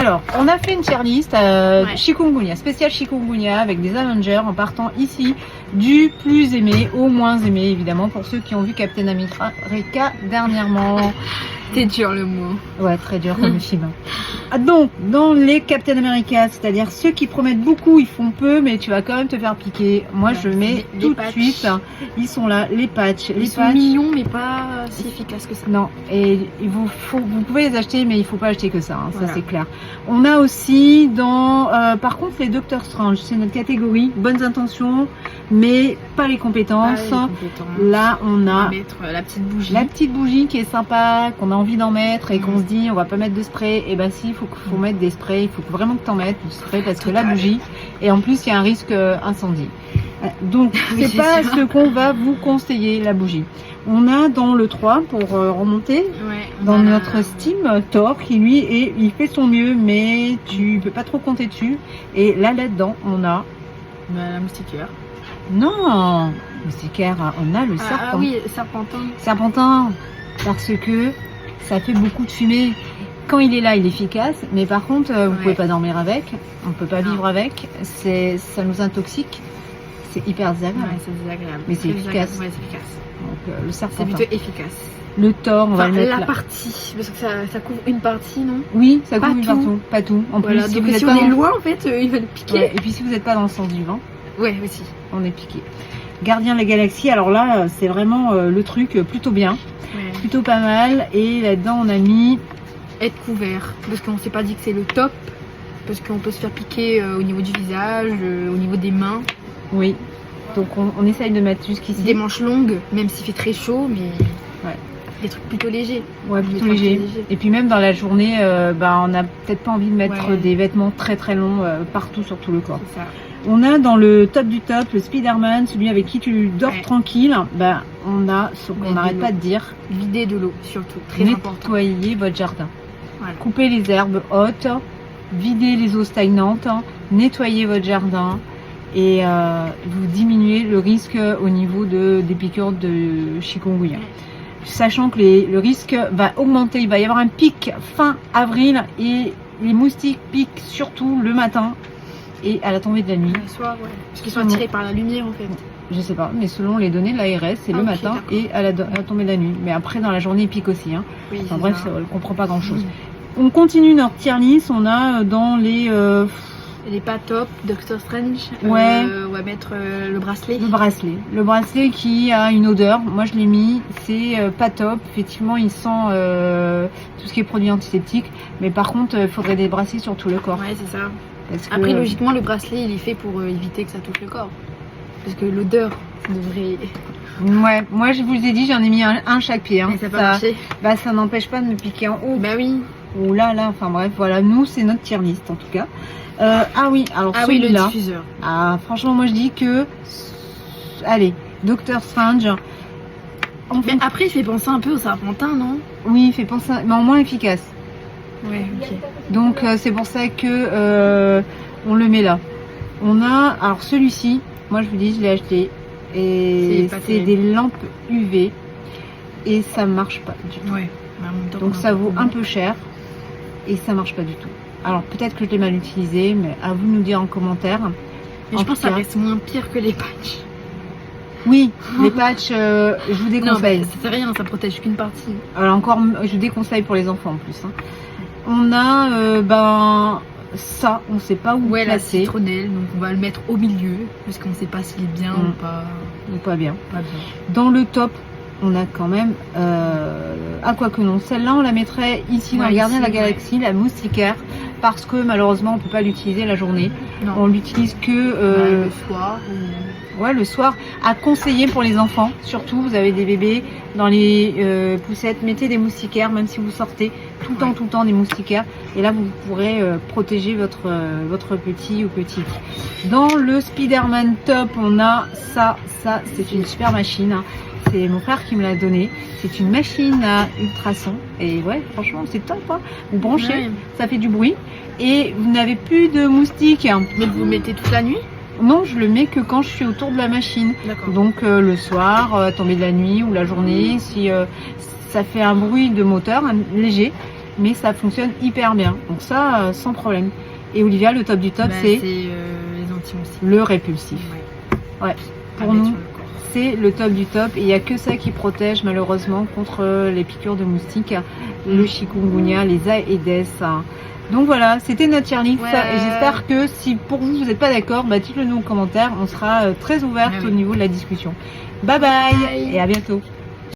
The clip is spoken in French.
Alors, on a fait une tier list chikungunya, spécial chikungunya avec des Avengers en partant ici du plus aimé au moins aimé, évidemment, pour ceux qui ont vu Captain America dernièrement. C'est dur le mot. Ouais, très dur comme film. Donc, dans les Captain America, c'est-à-dire ceux qui promettent beaucoup, ils font peu, mais tu vas quand même te faire piquer. Moi, je mets tout de suite. Ils sont là, les patchs. Ils sont mignons, mais pas si efficaces que ça. Non, et vous pouvez les acheter, mais il faut pas acheter que ça, hein, voilà. Ça c'est clair. On a aussi dans, par contre, les Doctor Strange, c'est notre catégorie, bonnes intentions, mais pas les compétences. Là, on a mettre la petite bougie. La petite bougie qui est sympa, qu'on a envie d'en mettre et qu'on se dit on va pas mettre de spray. Et ben si, il faut mettre des sprays, il faut vraiment que tu en mettes du spray parce que la bougie, et en plus il y a un risque incendie. Donc c'est pas ce qu'on va vous conseiller, la bougie. On a dans le 3 pour remonter, dans notre Steam, Thor qui lui il fait son mieux, mais tu peux pas trop compter dessus. Et là-dedans on a la moustiquaire. Non, moustiquaire, on a le serpent. Ah oui, serpentin. Serpentin, parce que ça fait beaucoup de fumée. Quand il est là, il est efficace, mais par contre, vous pouvez pas dormir avec, on peut pas vivre avec, ça nous intoxique, c'est hyper désagréable. Ouais, c'est désagréable. Mais c'est efficace. Ouais, c'est efficace. Donc le serpentin. C'est plutôt efficace. Le Thor, on va le mettre la partie, parce que ça couvre une partie, non? Oui, ça couvre une partie, pas tout. En voilà, plus, donc si on est loin, en fait, il va nous piquer. Ouais, et puis si vous n'êtes pas dans le sens du vent, aussi. On est piqué. Gardien de la Galaxie, alors là, c'est vraiment le truc plutôt bien, plutôt pas mal. Et là-dedans, on a mis être couvert, parce qu'on s'est pas dit que c'est le top, parce qu'on peut se faire piquer au niveau du visage, au niveau des mains. Oui, donc on essaye de mettre jusqu'ici. Des manches longues, même s'il fait très chaud, mais des trucs plutôt légers. Ouais, plutôt légers. Et puis même dans la journée, on n'a peut-être pas envie de mettre des vêtements très très longs partout sur tout le corps. C'est ça. On a dans le top du top le Spider-Man, celui avec qui tu dors tranquille. On a ce qu'on n'arrête pas de dire. Vider de l'eau, surtout. Très important. Nettoyer votre jardin. Voilà. Couper les herbes hautes, vider les eaux stagnantes, nettoyer votre jardin et vous diminuez le risque au niveau des piqûres de chikungunya. Sachant que le risque va augmenter, il va y avoir un pic fin avril et les moustiques piquent surtout le matin et à la tombée de la nuit. Le soir, parce qu'ils sont attirés par la lumière en fait. Je sais pas, mais selon les données de l'ARS, c'est le matin et à la tombée de la nuit. Mais après, dans la journée, ils piquent aussi. Hein. Oui, bref, on ne comprend pas grand-chose. On continue notre tier list. On a dans les pas top, Doctor Strange. On va mettre le bracelet. Le bracelet qui a une odeur. Moi, je l'ai mis. C'est pas top. Effectivement, il sent tout ce qui est produit antiseptique. Mais par contre, il faudrait des bracelets sur tout le corps. Ouais, c'est ça. Après, logiquement, le bracelet, il est fait pour éviter que ça touche le corps. Parce que l'odeur, ça devrait... Ouais, moi, je vous ai dit, j'en ai mis un chaque pied. Hein. Et ça n'a pas marché. Ça n'empêche pas de me piquer en haut. Bah oui. Ou là, enfin bref, voilà. Nous, c'est notre tier list, en tout cas. Celui-là. Le diffuseur. Franchement, moi, je dis que... Allez, Doctor Strange... Mais après, il fait penser un peu au serpentin, non? Oui, il fait penser... Mais en moins efficace. Ouais, ok. Donc c'est pour ça que on le met là. On a, alors celui-ci, moi je vous dis, je l'ai acheté et c'est des lampes UV et ça marche pas du tout. Ouais. Donc ça vaut un peu cher et ça marche pas du tout. Alors peut-être que je l'ai mal utilisé, mais à vous de nous dire en commentaire. Mais je pense que ça reste moins pire que les patchs. Oui, les patchs, je vous déconseille. Non, ça sert à rien, ça protège qu'une partie. Alors encore, je vous déconseille pour les enfants en plus. Hein. On a, ça, on sait pas où placer. La citronnelle, donc on va le mettre au milieu, parce qu'on sait pas s'il est bien ou pas. Ou pas bien. Dans le top, on a quand même, quoi que non, celle-là on la mettrait ici dans le Gardien de la Galaxie, la moustiquaire, parce que malheureusement on peut pas l'utiliser la journée. Non. On l'utilise que le soir. Ouais, le soir, à conseiller pour les enfants. Surtout, vous avez des bébés dans les poussettes, mettez des moustiquaires, même si vous sortez tout le temps des moustiquaires. Et là, vous pourrez protéger votre petit ou petite. Dans le Spider-Man Top, on a ça, c'est une super machine. Hein. C'est mon frère qui me l'a donné. C'est une machine à ultrasons. Et ouais, franchement, c'est top. Hein. Vous branchez, ça fait du bruit. Et vous n'avez plus de moustiques. Mais vous mettez toute la nuit ? Non, je le mets que quand je suis autour de la machine. Donc le soir, tombée de la nuit ou la journée, si ça fait un bruit de moteur léger, mais ça fonctionne hyper bien. Donc ça, sans problème. Et Olivia, le top du top, c'est les anti-moustiques. le répulsif. Ouais. Pour nous, sur le corps. c'est le top du top. Et il n'y a que ça qui protège malheureusement contre les piqûres de moustiques, le chikungunya, les Aedes. Donc voilà, c'était notre tier list. Ouais. Et j'espère que si pour vous, vous n'êtes pas d'accord, bah, dites-le nous en commentaire. On sera très ouverte Ouais, au niveau de la discussion. Bye bye, Bye. et à bientôt.